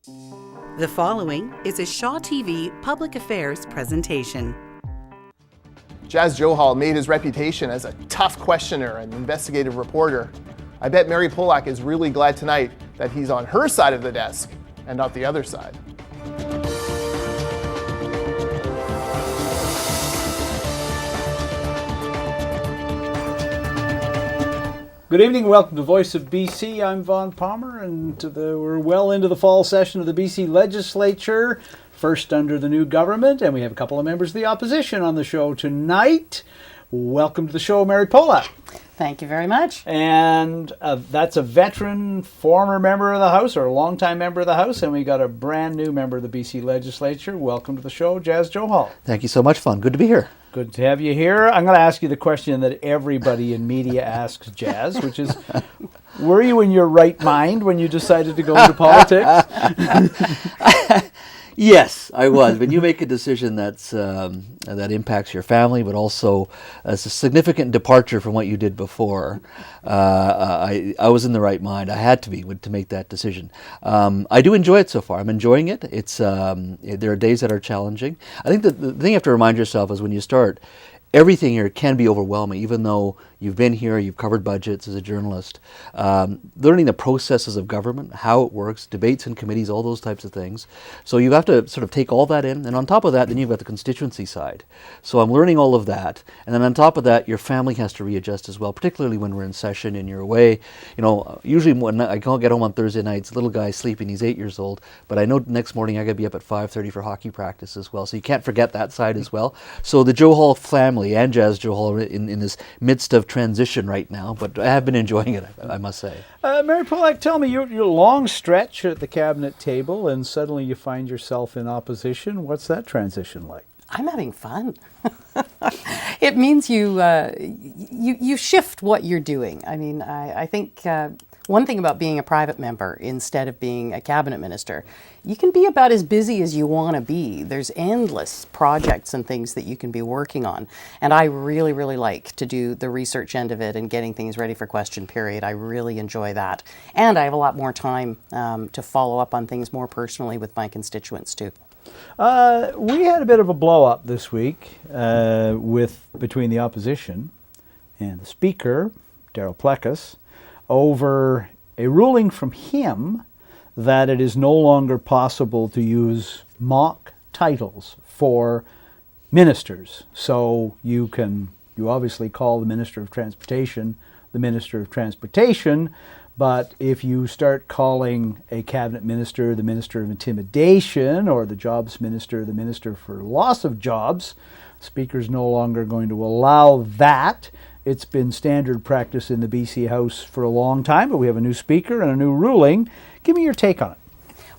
The following is a Shaw TV Public Affairs presentation. Jas Johal made his reputation as a tough questioner and investigative reporter. I bet Mary Polak is really glad tonight that he's on her side of the desk and not the other side. Good evening, welcome to Voice of BC. I'm Vaughn Palmer, and we're well into the fall session of the BC Legislature, first under the new government, and we have a couple of members of the opposition on the show tonight. Welcome to the show, Mary Polak. Thank you very much. And that's a veteran, former member of the House, or a longtime member of the House, and we got a brand new member of the BC Legislature. Welcome to the show, Jas Johal. Thank you so much, Vaughn. Good to be here. Good to have you here. I'm going to ask you the question that everybody in media asks Jas, which is, were you in your right mind when you decided to go into politics? Yes, I was. When you make a decision that impacts your family, but also as a significant departure from what you did before, I was in the right mind. I had to be to make that decision. I do enjoy it so far. I'm enjoying it. It's there are days that are challenging. I think that the thing you have to remind yourself is when you start, everything here can be overwhelming, even though you've been here, you've covered budgets as a journalist. Learning the processes of government, how it works, debates in committees, all those types of things. So you have to sort of take all that in. And on top of that, then you've got the constituency side. So I'm learning all of that. And then on top of that, your family has to readjust as well, particularly when we're in session and you're away. You know, usually when I can't get home on Thursday nights, little guy's sleeping, he's 8 years old. But I know next morning I got to be up at 5:30 for hockey practice as well. So you can't forget that side as well. So the Johal family and Jas Johal are in this midst of transition right now, but I have been enjoying it, I must say. Mary Polak, tell me, you're a long stretch at the cabinet table and suddenly you find yourself in opposition. What's that transition like? I'm having fun. It means you shift what you're doing. I mean, I think one thing about being a private member instead of being a cabinet minister, you can be about as busy as you want to be. There's endless projects and things that you can be working on. And I really, really like to do the research end of it and getting things ready for question period. I really enjoy that. And I have a lot more time to follow up on things more personally with my constituents too. We had a bit of a blow-up this week between the opposition and the Speaker, Darryl Plecas, over a ruling from him that it is no longer possible to use mock titles for ministers. So you obviously call the Minister of Transportation the Minister of Transportation, but if you start calling a cabinet minister the Minister of Intimidation or the Jobs Minister the Minister for Loss of Jobs, the Speaker's no longer going to allow that. It's been standard practice in the BC House for a long time, but we have a new Speaker and a new ruling. Give me your take on it.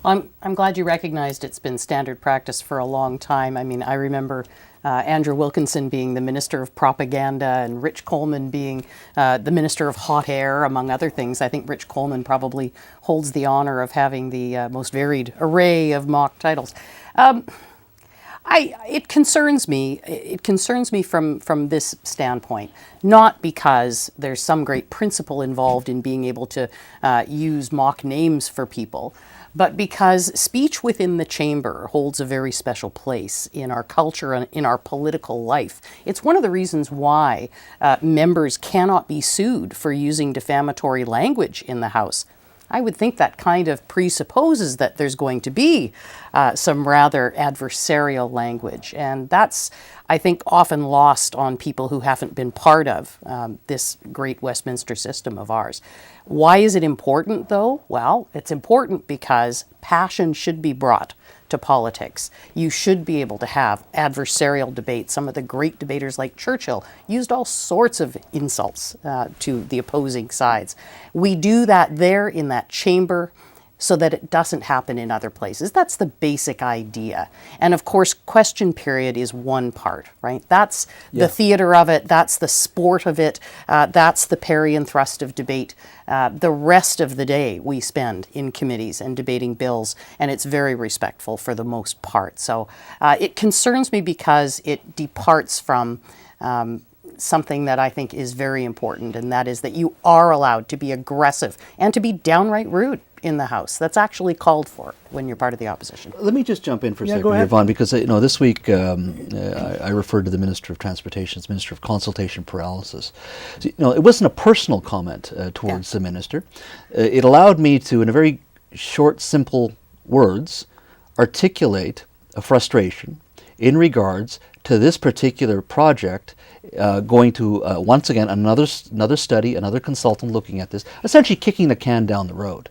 Well, I'm glad you recognized it's been standard practice for a long time. I mean, I remember Andrew Wilkinson being the Minister of Propaganda and Rich Coleman being the Minister of Hot Air, among other things. I think Rich Coleman probably holds the honor of having the most varied array of mock titles. It concerns me. It concerns me from this standpoint, not because there's some great principle involved in being able to use mock names for people, but because speech within the chamber holds a very special place in our culture and in our political life. It's one of the reasons why members cannot be sued for using defamatory language in the House. I would think that kind of presupposes that there's going to be some rather adversarial language. And that's, I think, often lost on people who haven't been part of this great Westminster system of ours. Why is it important, though? Well, it's important because passion should be brought to politics. You should be able to have adversarial debate. Some of the great debaters like Churchill used all sorts of insults to the opposing sides. We do that there in that chamber so that it doesn't happen in other places. That's the basic idea. And of course, question period is one part, right? That's the theater of it, that's the sport of it, that's the parry and thrust of debate. The rest of the day we spend in committees and debating bills, and it's very respectful for the most part. So it concerns me because it departs from something that I think is very important, and that is that you are allowed to be aggressive and to be downright rude in the House. That's actually called for when you're part of the opposition. Let me just jump in for a second go here, ahead. Vaughn, because this week I referred to the Minister of Transportation as Minister of Consultation Paralysis. So, it wasn't a personal comment towards the Minister. It allowed me to, in a very short, simple words, articulate a frustration in regards to this particular project going to, once again, another study, another consultant looking at this, essentially kicking the can down the road.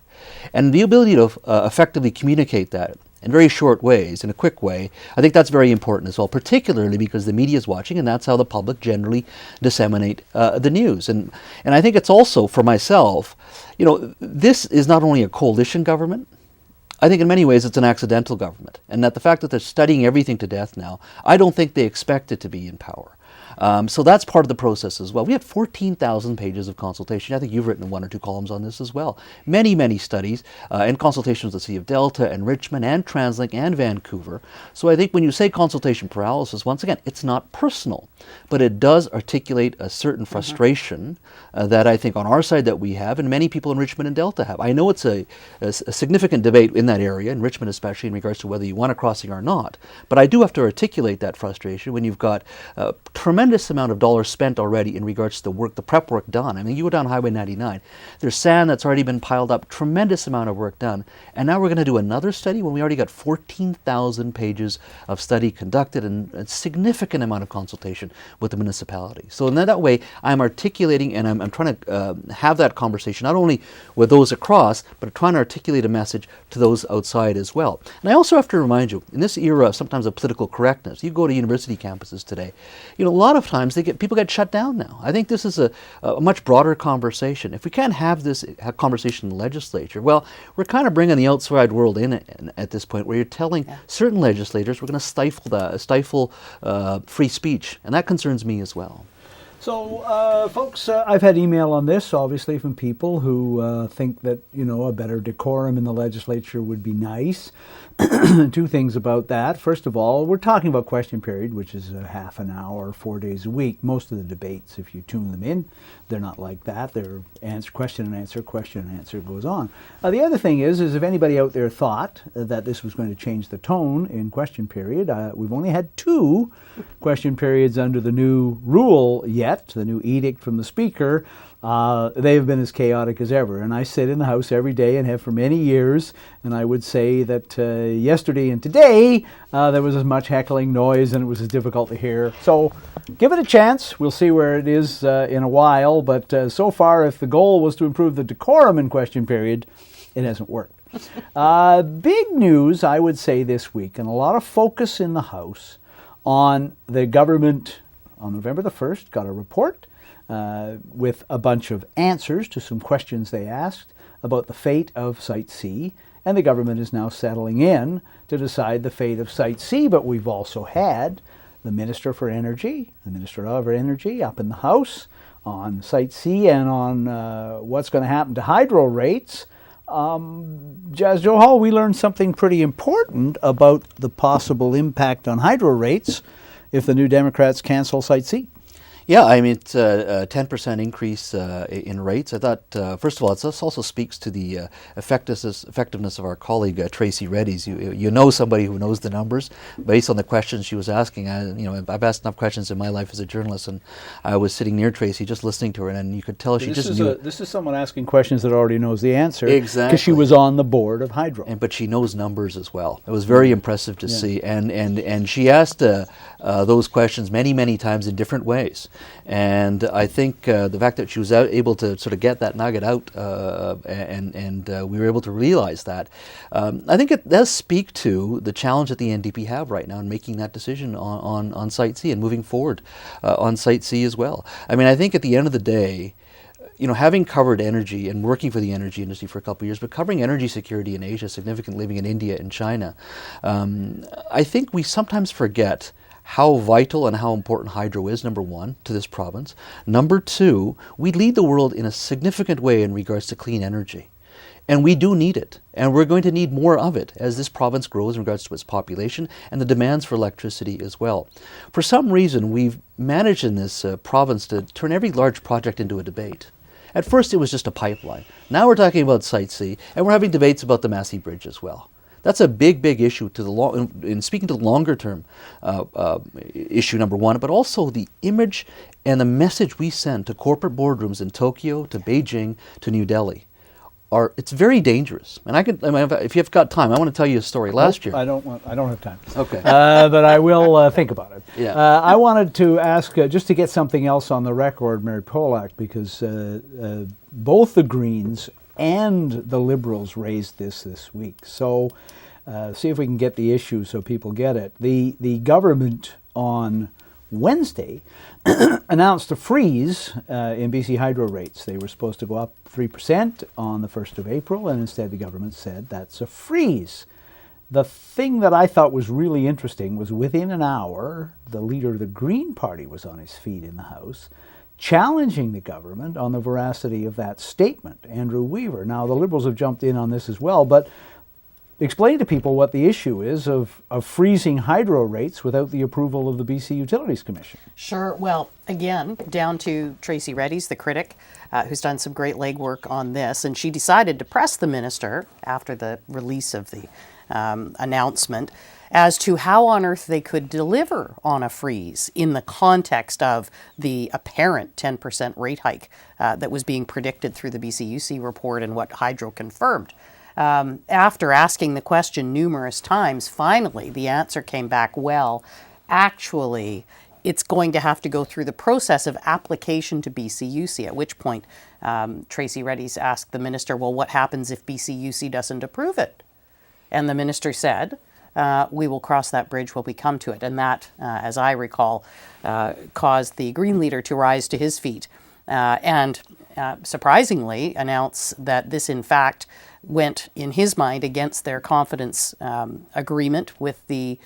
And the ability to effectively communicate that in very short ways, in a quick way, I think that's very important as well, particularly because the media is watching, and that's how the public generally disseminate the news. And I think it's also, for myself, this is not only a coalition government, I think in many ways it's an accidental government, and that the fact that they're studying everything to death now, I don't think they expect it to be in power. So that's part of the process as well. We had 14,000 pages of consultation. I think you've written one or two columns on this as well. Many, many studies and consultations with the City of Delta and Richmond and TransLink and Vancouver. So I think when you say consultation paralysis, once again, it's not personal, but it does articulate a certain frustration that I think on our side that we have, and many people in Richmond and Delta have. I know it's a significant debate in that area, in Richmond especially, in regards to whether you want a crossing or not. But I do have to articulate that frustration when you've got tremendous amount of dollars spent already in regards to the work, the prep work done. I mean, you go down Highway 99, there's sand that's already been piled up, tremendous amount of work done, and now we're going to do another study when we already got 14,000 pages of study conducted and a significant amount of consultation with the municipality. So in that way, I'm articulating and I'm trying to have that conversation not only with those across, but trying to articulate a message to those outside as well. And I also have to remind you, in this era sometimes of political correctness, you go to university campuses today, a lot of times people get shut down now. I think this is a much broader conversation. If we can't have this conversation in the legislature, well, we're kind of bringing the outside world in at this point, where you're telling certain legislators we're going to stifle free speech, and that concerns me as well. So, folks, I've had email on this, obviously, from people who think that, a better decorum in the legislature would be nice. Two things about that. First of all, we're talking about question period, which is a half an hour, 4 days a week. Most of the debates, if you tune them in, they're not like that. They're question and answer goes on. The other thing is if anybody out there thought that this was going to change the tone in question period, we've only had 2 question periods under the new rule yet, the new edict from the Speaker. They have been as chaotic as ever. And I sit in the House every day and have for many years, and I would say that yesterday and today there was as much heckling noise and it was as difficult to hear. So give it a chance. We'll see where it is in a while. But so far, if the goal was to improve the decorum in question period, it hasn't worked. Big news, I would say, this week, and a lot of focus in the House on the government on November the 1st, got a report with a bunch of answers to some questions they asked about the fate of Site C, and the government is now settling in to decide the fate of Site C. But we've also had the Minister of Energy up in the House on Site C and on what's going to happen to hydro rates. Jas Johal, we learned something pretty important about the possible impact on hydro rates if the New Democrats cancel Site C. Yeah, I mean, it's a 10% increase in rates. I thought, first of all, it also speaks to the effectiveness of our colleague, Tracy Reddy's. You know somebody who knows the numbers based on the questions she was asking. I've asked enough questions in my life as a journalist, and I was sitting near Tracy just listening to her, and you could tell she just knew. This is someone asking questions that already knows the answer. Exactly. Because she was on the board of Hydro. But she knows numbers as well. It was very impressive to see. And she asked those questions many, many times in different ways. And I think the fact that she was able to sort of get that nugget out and we were able to realize that, I think it does speak to the challenge that the NDP have right now in making that decision on Site C and moving forward on Site C as well. I mean, I think at the end of the day, having covered energy and working for the energy industry for a couple of years, but covering energy security in Asia, significantly living in India and China, I think we sometimes forget how vital and how important hydro is, number one, to this province. Number two, we lead the world in a significant way in regards to clean energy. And we do need it, and we're going to need more of it as this province grows in regards to its population and the demands for electricity as well. For some reason, we've managed in this province to turn every large project into a debate. At first, it was just a pipeline. Now we're talking about Site C, and we're having debates about the Massey Bridge as well. That's a big, big issue to the in speaking to the longer term issue number one, but also the image and the message we send to corporate boardrooms in Tokyo, to Beijing, to New Delhi. It's very dangerous. And if you've got time, I want to tell you a story. Last year, I don't have time. Okay. But I will think about it. Yeah. I wanted to ask, just to get something else on the record, Mary Polak, because both the Greens and the Liberals raised this week. So see if we can get the issue so people get it. The government on Wednesday announced a freeze in BC hydro rates. They were supposed to go up 3% on the 1st of April, and instead the government said that's a freeze. The thing that I thought was really interesting was within an hour, the leader of the Green Party was on his feet in the House, challenging the government on the veracity of that statement, Andrew Weaver. Now, the Liberals have jumped in on this as well, but explain to people what the issue is of freezing hydro rates without the approval of the BC Utilities Commission. Sure. Well, again, down to Tracy Reddy's, the critic, who's done some great legwork on this, and she decided to press the minister after the release of the announcement as to how on earth they could deliver on a freeze in the context of the apparent 10% rate hike that was being predicted through the BCUC report and what Hydro confirmed. After asking the question numerous times, finally the answer came back, well, actually, it's going to have to go through the process of application to BCUC, at which point Tracy Reddy's asked the minister, well, what happens if BCUC doesn't approve it? And the minister said, we will cross that bridge when we come to it. And that, as I recall, caused the Green leader to rise to his feet and surprisingly announce that this, in fact, went, in his mind, against their confidence agreement with the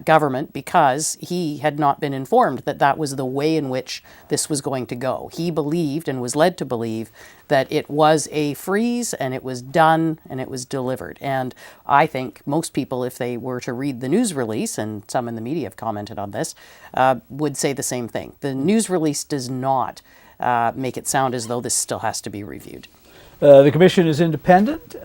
government because he had not been informed that that was the way in which this was going to go. He believed and was led to believe that it was a freeze and it was done and it was delivered. And I think most people, if they were to read the news release, and some in the media have commented on this, would say the same thing. The news release does not make it sound as though this still has to be reviewed. The commission is independent.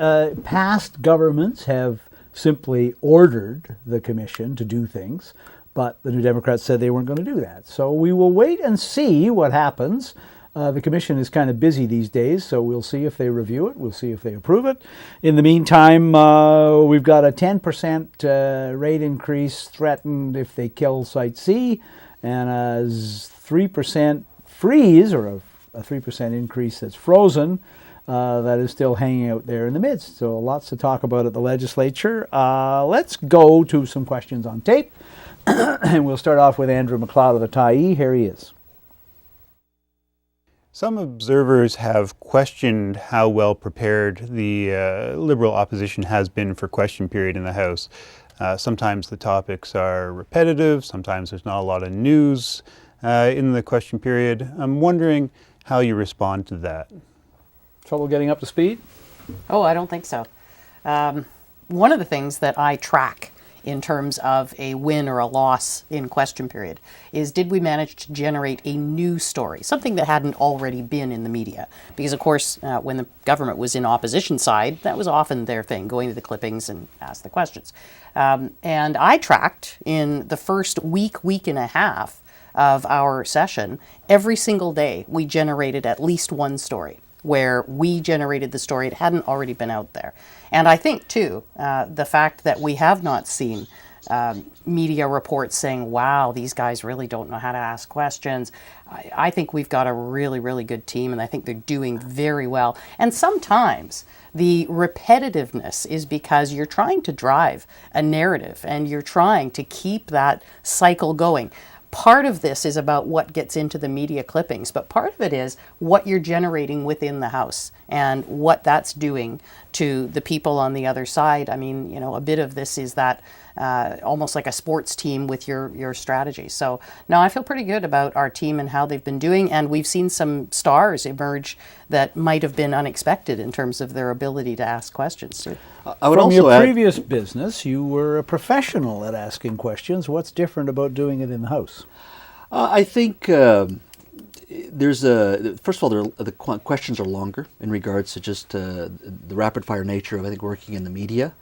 Past governments have simply ordered the commission to do things, but the New Democrats said they weren't going to do that. So we will wait and see what happens. The commission is kind of busy these days, so we'll see if they review it. We'll see if they approve it. In the meantime, we've got a 10% rate increase threatened if they kill Site C, and a 3% freeze, or a 3% increase that's frozen, that is still hanging out there in the midst. So lots to talk about at the legislature. Let's go to some questions on tape. And we'll start off with Andrew McLeod of the Tyee. Here he is. Some observers have questioned how well prepared the Liberal opposition has been for question period in the House. Sometimes the topics are repetitive, sometimes there's not a lot of news in the question period. I'm wondering how you respond to that. Trouble getting up to speed? Oh, I don't think so. One of the things that I track in terms of a win or a loss in question period is, did we manage to generate a new story, something that hadn't already been in the media? Because, of course, when the government was in opposition side, that was often their thing, going to the clippings and ask the questions. And I tracked in the first week and a half of our session, every single day we generated at least one story where we generated the story. It hadn't already been out there. And I think, too, the fact that we have not seen media reports saying, wow, these guys really don't know how to ask questions. I think we've got a really, really good team, and I think they're doing very well. And sometimes the repetitiveness is because you're trying to drive a narrative and you're trying to keep that cycle going. Part of this is about what gets into the media clippings, but part of it is what you're generating within the House. and what that's doing to the people on the other side. I mean, you know, a bit of this is that almost like a sports team with your strategy. So no, I feel pretty good about our team and how they've been doing, and we've seen some stars emerge that might have been unexpected in terms of their ability to ask questions too. I would From also your add, previous business, you were a professional at asking questions. What's different about doing it in the House? I think there's first of all, the questions are longer in regards to just the rapid fire nature of, I think, working in the media.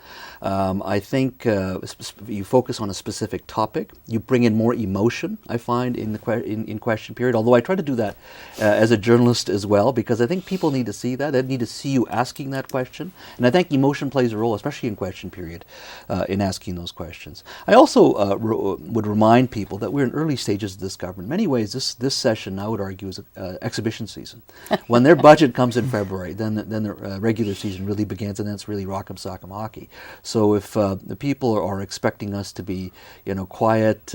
I think you focus on a specific topic. You bring in more emotion, I find, in the in question period. Although I try to do that as a journalist as well, because I think people need to see that. They need to see you asking that question, and I think emotion plays a role, especially in question period, in asking those questions. I also would remind people that we're in early stages of this government. In many ways, this session, I would argue, is exhibition season. When their budget comes in February, then the regular season really begins, and then it's really rock'em sock'em hockey. So if the people are expecting us to be, you know, quiet,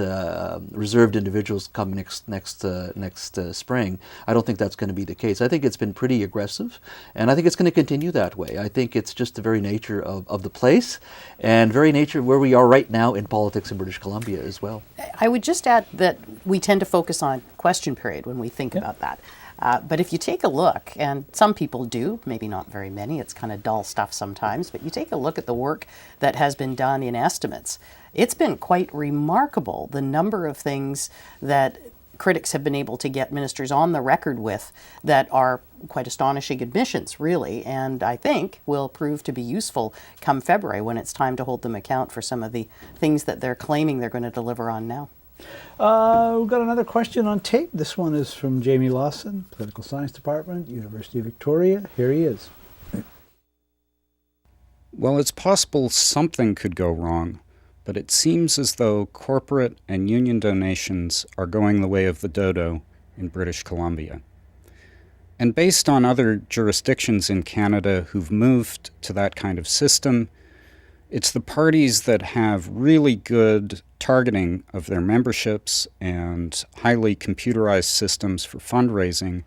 reserved individuals come next spring, I don't think that's going to be the case. I think it's been pretty aggressive, and I think it's going to continue that way. I think it's just the very nature of the place, and very nature of where we are right now in politics in British Columbia as well. I would just add that we tend to focus on question period when we think about that. But if you take a look, and some people do, maybe not very many, it's kind of dull stuff sometimes, but you take a look at the work that has been done in estimates, it's been quite remarkable, the number of things that critics have been able to get ministers on the record with that are quite astonishing admissions, really, and I think will prove to be useful come February when it's time to hold them account for some of the things that they're claiming they're going to deliver on now. We've got another question on tape. This one is from Jamie Lawson, Political Science Department, University of Victoria. Here he is. Well, it's possible something could go wrong, but it seems as though corporate and union donations are going the way of the dodo in British Columbia. And based on other jurisdictions in Canada who've moved to that kind of system, it's the parties that have really good targeting of their memberships and highly computerized systems for fundraising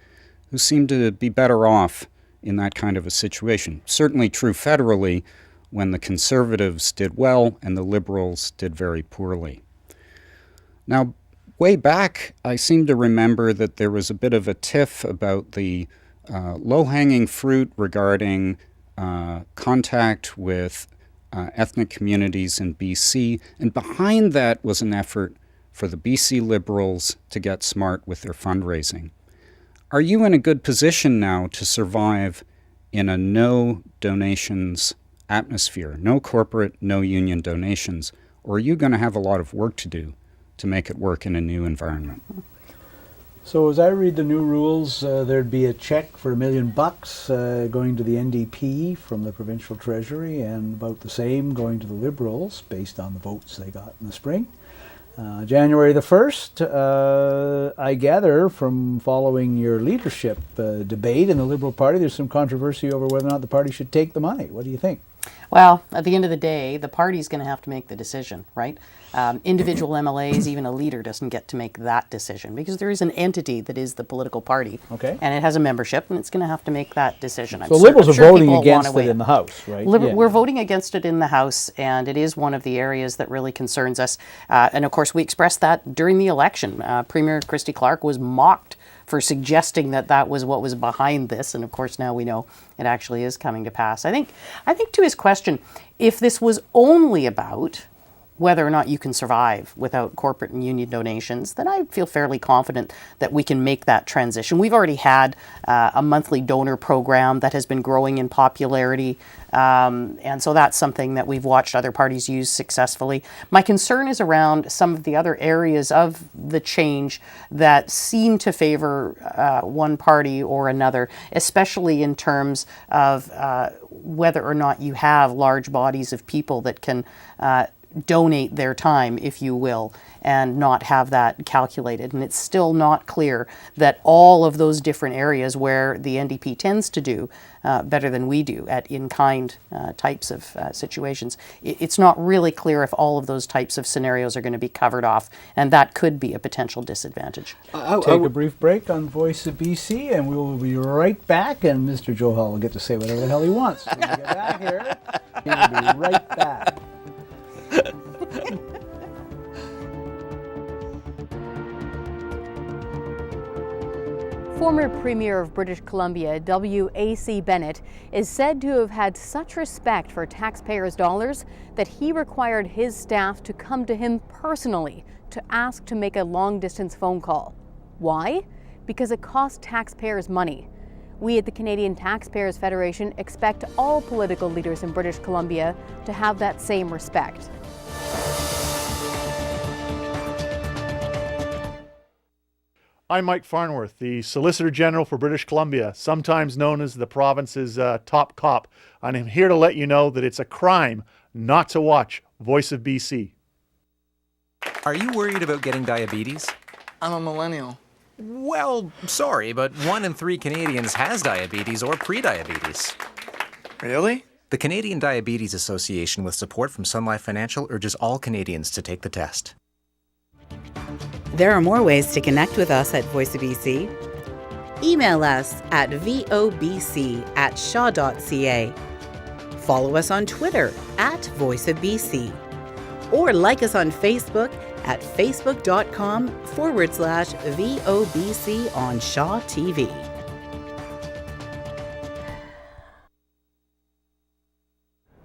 who seem to be better off in that kind of a situation. Certainly true federally, when the Conservatives did well and the Liberals did very poorly. Now, way back, I seem to remember that there was a bit of a tiff about the low-hanging fruit regarding contact with ethnic communities in BC, and behind that was an effort for the BC Liberals to get smart with their fundraising. Are you in a good position now to survive in a no donations atmosphere, no corporate, no union donations, or are you going to have a lot of work to do to make it work in a new environment? So as I read the new rules, there'd be a check for $1 million going to the NDP from the provincial treasury, and about the same going to the Liberals based on the votes they got in the spring. January the 1st, I gather from following your leadership debate in the Liberal Party, there's some controversy over whether or not the party should take the money. What do you think? Well, at the end of the day, the party's going to have to make the decision, right? Individual MLAs, even a leader doesn't get to make that decision because there is an entity that is the political party, Okay. and it has a membership, and it's going to have to make that decision. So Liberals are voting against it in the House, right? We're voting against it in the House, and it is one of the areas that really concerns us. And of course, we expressed that during the election. Premier Christy Clark was mocked for suggesting that that was what was behind this, and of course now we know it actually is coming to pass. I think to his question, if this was only about whether or not you can survive without corporate and union donations, then I feel fairly confident that we can make that transition. We've already had a monthly donor program that has been growing in popularity, and so that's something that we've watched other parties use successfully. My concern is around some of the other areas of the change that seem to favor one party or another, especially in terms of whether or not you have large bodies of people that can donate their time, if you will, and not have that calculated. And it's still not clear that all of those different areas where the NDP tends to do better than we do at in-kind types of situations, it's not really clear if all of those types of scenarios are going to be covered off, and that could be a potential disadvantage. Take a brief break on Voice of BC, and we will be right back, and Mr. Johal will get to say whatever the hell he wants. When we get back here, he will be right back. Former Premier of British Columbia, W.A.C. Bennett, is said to have had such respect for taxpayers' dollars that he required his staff to come to him personally to ask to make a long-distance phone call. Why? Because it cost taxpayers money. We at the Canadian Taxpayers Federation expect all political leaders in British Columbia to have that same respect. I'm Mike Farnworth, the Solicitor General for British Columbia, sometimes known as the province's top cop. And I'm here to let you know that it's a crime not to watch Voice of BC. Are you worried about getting diabetes? I'm a millennial. Well, sorry, but 1 in 3 Canadians has diabetes or prediabetes. Really? The Canadian Diabetes Association, with support from Sun Life Financial, urges all Canadians to take the test. There are more ways to connect with us at Voice of BC. Email us at vobc@shaw.ca. Follow us on Twitter at Voice of BC. Or like us on Facebook at facebook.com/VOBC on Shaw TV.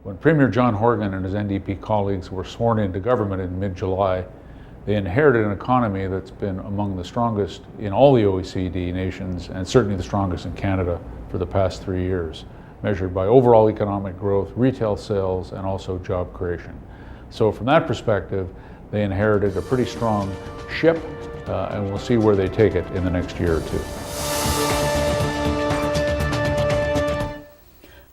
When Premier John Horgan and his NDP colleagues were sworn into government in mid-July, they inherited an economy that's been among the strongest in all the OECD nations and certainly the strongest in Canada for the past 3 years, measured by overall economic growth, retail sales, and also job creation. So from that perspective, they inherited a pretty strong ship, and we'll see where they take it in the next year or two.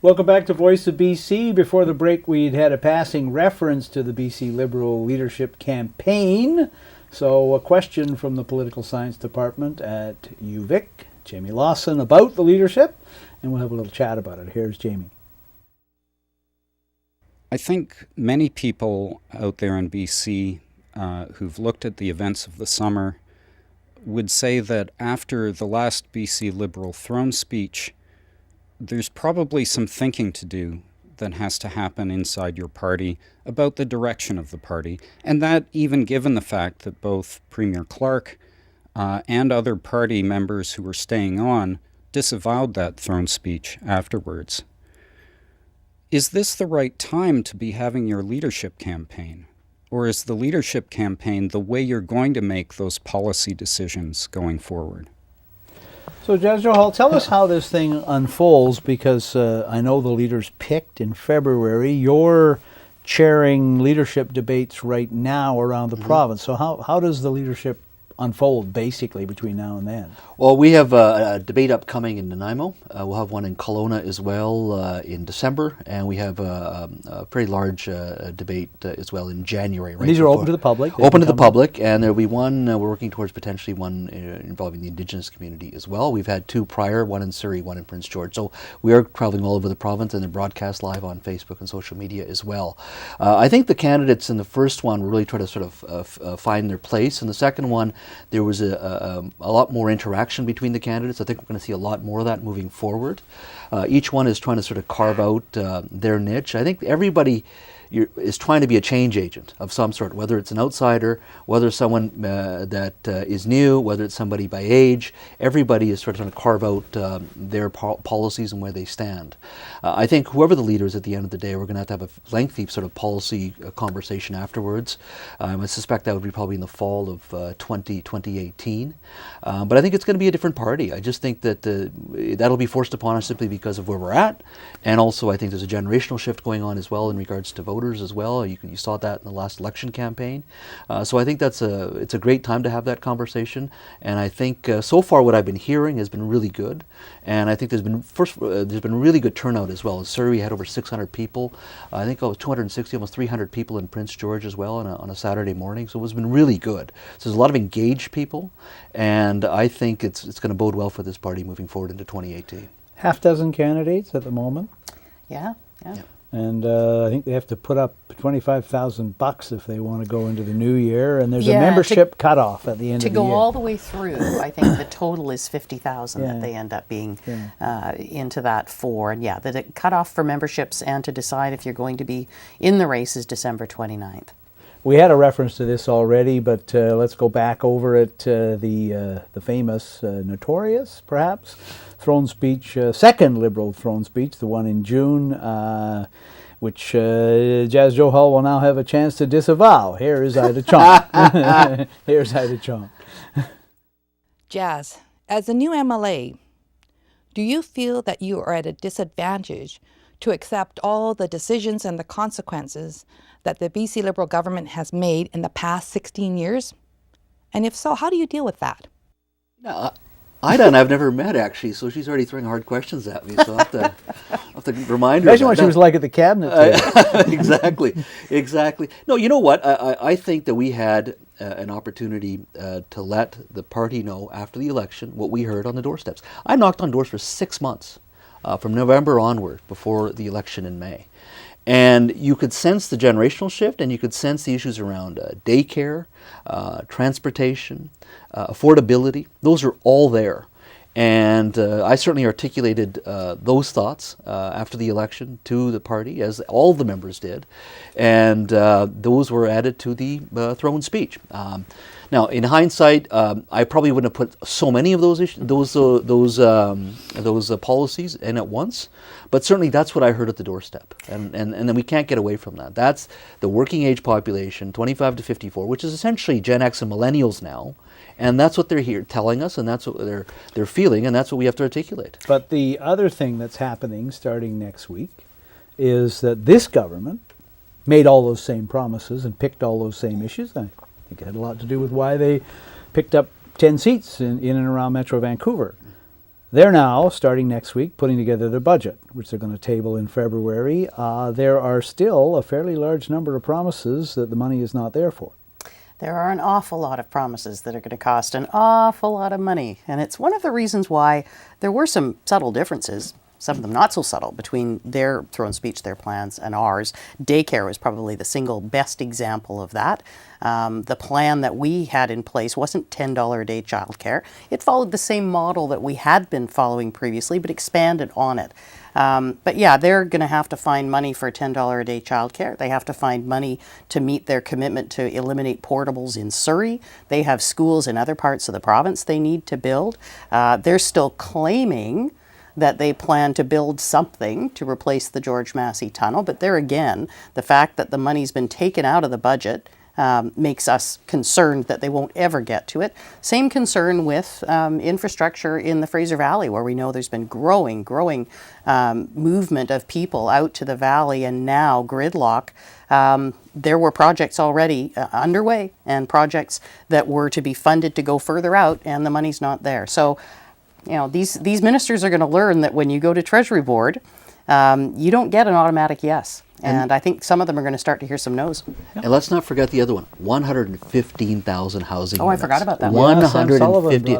Welcome back to Voice of BC. Before the break, we'd had a passing reference to the BC Liberal Leadership Campaign. So a question from the Political Science Department at UVic, Jamie Lawson, about the leadership, and we'll have a little chat about it. Here's Jamie. I think many people out there in BC who've looked at the events of the summer would say that after the last BC Liberal throne speech, there's probably some thinking to do that has to happen inside your party about the direction of the party, and that even given the fact that both Premier Clark and other party members who were staying on disavowed that throne speech afterwards. Is this the right time to be having your leadership campaign? Or is the leadership campaign the way you're going to make those policy decisions going forward? So, Jas Johal, tell us how this thing unfolds, because I know the leaders picked in February. You're chairing leadership debates right now around the province. So how does the leadership unfold, basically, between now and then? Well, we have a debate upcoming in Nanaimo. We'll have one in Kelowna as well in December, and we have a pretty large debate as well in January. Right, these are open to the public? Open to the public, and there'll be one, we're working towards potentially one involving the Indigenous community as well. We've had 2 prior, one in Surrey, one in Prince George. So we are traveling all over the province, and they're broadcast live on Facebook and social media as well. I think the candidates in the first one really try to sort of find their place. In the second one, there was a lot more interaction between the candidates. I think we're going to see a lot more of that moving forward. Each one is trying to sort of carve out their niche. I think everybody is trying to be a change agent of some sort, whether it's an outsider, whether someone that is new, whether it's somebody by age. Everybody is sort of trying to carve out their policies and where they stand. I think whoever the leader is at the end of the day, we're going to have a lengthy sort of policy conversation afterwards. I suspect that would be probably in the fall of 2018. But I think it's going to be a different party. I just think that that'll be forced upon us simply because of where we're at. And also I think there's a generational shift going on as well in regards to voting. voters as well. You saw that in the last election campaign. So I think it's a great time to have that conversation. And I think so far what I've been hearing has been really good. And I think there's been really good turnout as well. In Surrey, we had over 600 people. I think 260, almost 300 people in Prince George as well on a Saturday morning. So it's been really good. So there's a lot of engaged people, and I think it's going to bode well for this party moving forward into 2018. Half dozen candidates at the moment. Yeah. And I think they have to put up $25,000 if they want to go into the new year. And there's a membership cutoff at the end of the year. To go all the way through, I think the total is 50,000 that they end up being into that for. And the cutoff for memberships and to decide if you're going to be in the race is December 29th. We had a reference to this already, but let's go back over it. The famous, notorious, perhaps, throne speech, second Liberal throne speech, the one in June, which Jas Johal will now have a chance to disavow. Here is Ida Chomp. Here's Ida Chomp. Jas, as a new MLA, do you feel that you are at a disadvantage to accept all the decisions and the consequences that the BC Liberal government has made in the past 16 years? And if so, how do you deal with that? No, Ida and I've never met, actually, so she's already throwing hard questions at me, so I'll have to remind her. Imagine what she was like at the cabinet table. Exactly. No, you know what? I think that we had an opportunity to let the party know after the election what we heard on the doorsteps. I knocked on doors for 6 months, from November onward, before the election in May. And you could sense the generational shift, and you could sense the issues around daycare, transportation, affordability. Those are all there. And I certainly articulated those thoughts after the election to the party, as all the members did. And those were added to the throne speech. Now, in hindsight, I probably wouldn't have put so many of those policies in at once, but certainly that's what I heard at the doorstep, and then we can't get away from that. That's the working age population, 25 to 54, which is essentially Gen X and millennials now, and that's what they're here telling us, and that's what they're feeling, and that's what we have to articulate. But the other thing that's happening starting next week is that this government made all those same promises and picked all those same issues. I think it had a lot to do with why they picked up 10 seats in and around Metro Vancouver. They're now, starting next week, putting together their budget, which they're going to table in February. There are still a fairly large number of promises that the money is not there for. There are an awful lot of promises that are going to cost an awful lot of money. And it's one of the reasons why there were some subtle differences, some of them not so subtle, between their throne speech, their plans, and ours. Daycare was probably the single best example of that. The plan that we had in place wasn't $10 a day childcare. It followed the same model that we had been following previously, but expanded on it. But yeah, they're going to have to find money for $10 a day childcare. They have to find money to meet their commitment to eliminate portables in Surrey. They have schools in other parts of the province they need to build. They're still claiming that they plan to build something to replace the George Massey Tunnel. But there again, the fact that the money's been taken out of the budget makes us concerned that they won't ever get to it. Same concern with infrastructure in the Fraser Valley, where we know there's been growing movement of people out to the valley, and now gridlock. There were projects already underway and projects that were to be funded to go further out, and the money's not there. So, you know, these ministers are going to learn that when you go to Treasury Board, you don't get an automatic yes. And I think some of them are going to start to hear some no's. And let's not forget the other one, 115,000 housing units. I forgot about that. 150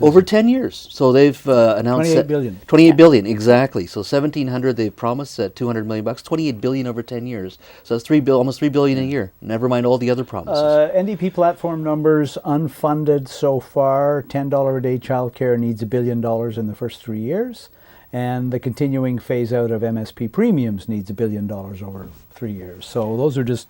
over 10 years. So they've announced 28 billion. 28 billion, exactly. So 1,700 they've promised at $200 million, 28 billion over 10 years. So that's almost $3 billion a year. Never mind all the other promises. NDP platform numbers unfunded so far. $10 a day childcare needs $1 billion in the first 3 years. And the continuing phase out of MSP premiums needs $1 billion over 3 years. So those are just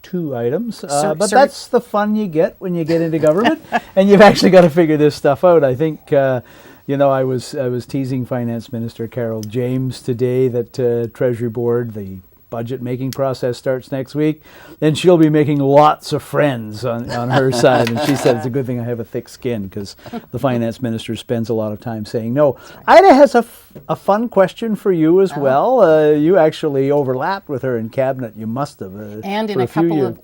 two items. But that's the fun you get when you get into government, and you've actually got to figure this stuff out. I think, I was teasing Finance Minister Carol James today that Treasury Board, the budget making process starts next week, then she'll be making lots of friends on her side. And she said it's a good thing I have a thick skin, because the finance minister spends a lot of time saying no. Ida has a fun question for you as well. You actually overlapped with her in cabinet. You must have. And in a couple of,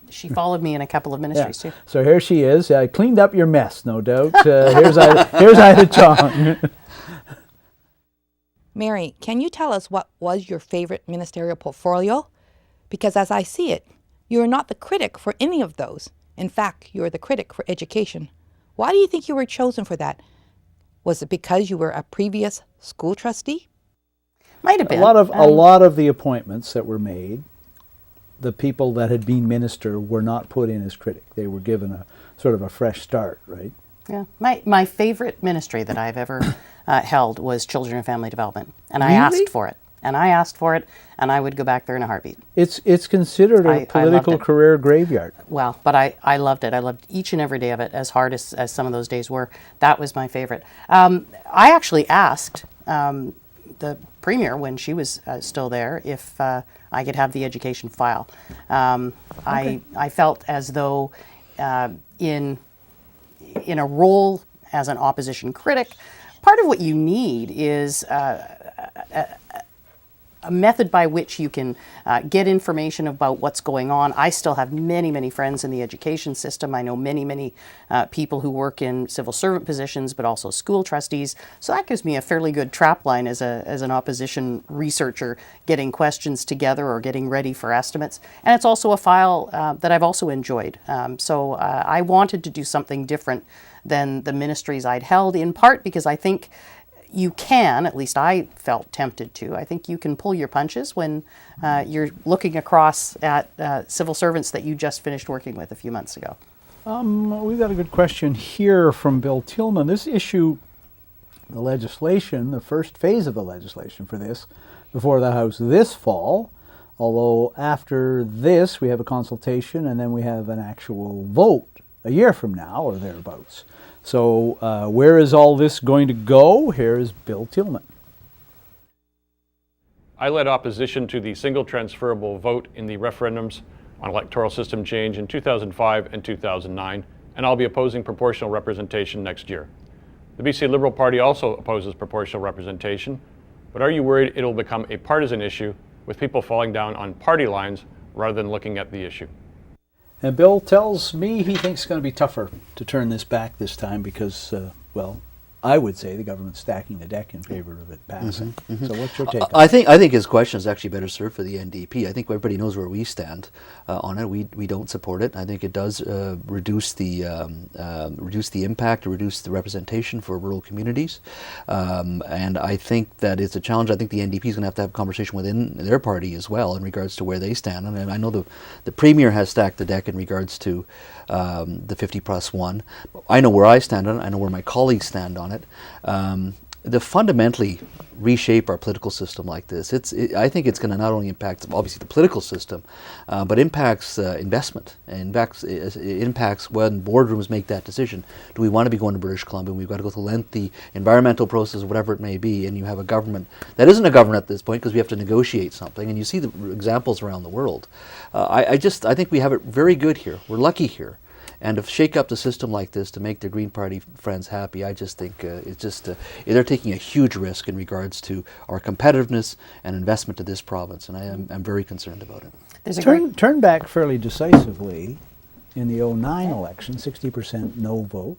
she followed me in a couple of ministries too. So here she is. I cleaned up your mess, no doubt. Here's Ida Chong. Mary, can you tell us what was your favorite ministerial portfolio? Because as I see it, you are not the critic for any of those. In fact, you are the critic for education. Why do you think you were chosen for that? Was it because you were a previous school trustee? Might have been. A lot of the appointments that were made, the people that had been minister were not put in as critic. They were given a sort of a fresh start, right? Yeah. My favorite ministry that I've ever held was Children and Family Development. And I asked for it. And I would go back there in a heartbeat. It's considered a political career graveyard. Well, but I loved it. I loved each and every day of it, as hard as some of those days were. That was my favorite. I actually asked the Premier, when she was still there, if I could have the education file. I felt as though in a role as an opposition critic, part of what you need is a method by which you can get information about what's going on. I still have many, many friends in the education system. I know many, many people who work in civil servant positions, but also school trustees. So that gives me a fairly good trap line as an opposition researcher, getting questions together or getting ready for estimates. And it's also a file that I've also enjoyed. So I wanted to do something different than the ministries I'd held, in part because I think you can, at least I felt tempted to, I think you can pull your punches when you're looking across at civil servants that you just finished working with a few months ago. We've got a good question here from Bill Tillman. This issue, the legislation, the first phase of the legislation for this, before the House this fall, although after this we have a consultation and then we have an actual vote a year from now or thereabouts. So where is all this going to go? Here is Bill Tillman. I led opposition to the single transferable vote in the referendums on electoral system change in 2005 and 2009, and I'll be opposing proportional representation next year. The BC Liberal Party also opposes proportional representation, but are you worried it'll become a partisan issue with people falling down on party lines rather than looking at the issue? And Bill tells me he thinks it's going to be tougher to turn this back this time because, well, I would say the government's stacking the deck in favor of it passing. So what's your take on I think his question is actually better served for the NDP. I think everybody knows where we stand on it. We don't support it. I think it does reduce the impact, reduce the representation for rural communities, and I think that it's a challenge. I think the NDP is going to have a conversation within their party as well in regards to where they stand. And I know the Premier has stacked the deck in regards to the 50+1. I know where I stand on it. I know where my colleagues stand on it. To fundamentally reshape our political system like this, I think it's going to not only impact obviously the political system, but impacts investment, and impacts when boardrooms make that decision. Do we want to be going to British Columbia? We've got to go through lengthy environmental process, whatever it may be, and you have a government that isn't a government at this point because we have to negotiate something, and you see the examples around the world. I think we have it very good here. We're lucky here. And to shake up the system like this to make their Green Party friends happy, I just think they're taking a huge risk in regards to our competitiveness and investment to this province, and I'm very concerned about it. Turn back fairly decisively in the 2009 election, 60% no vote.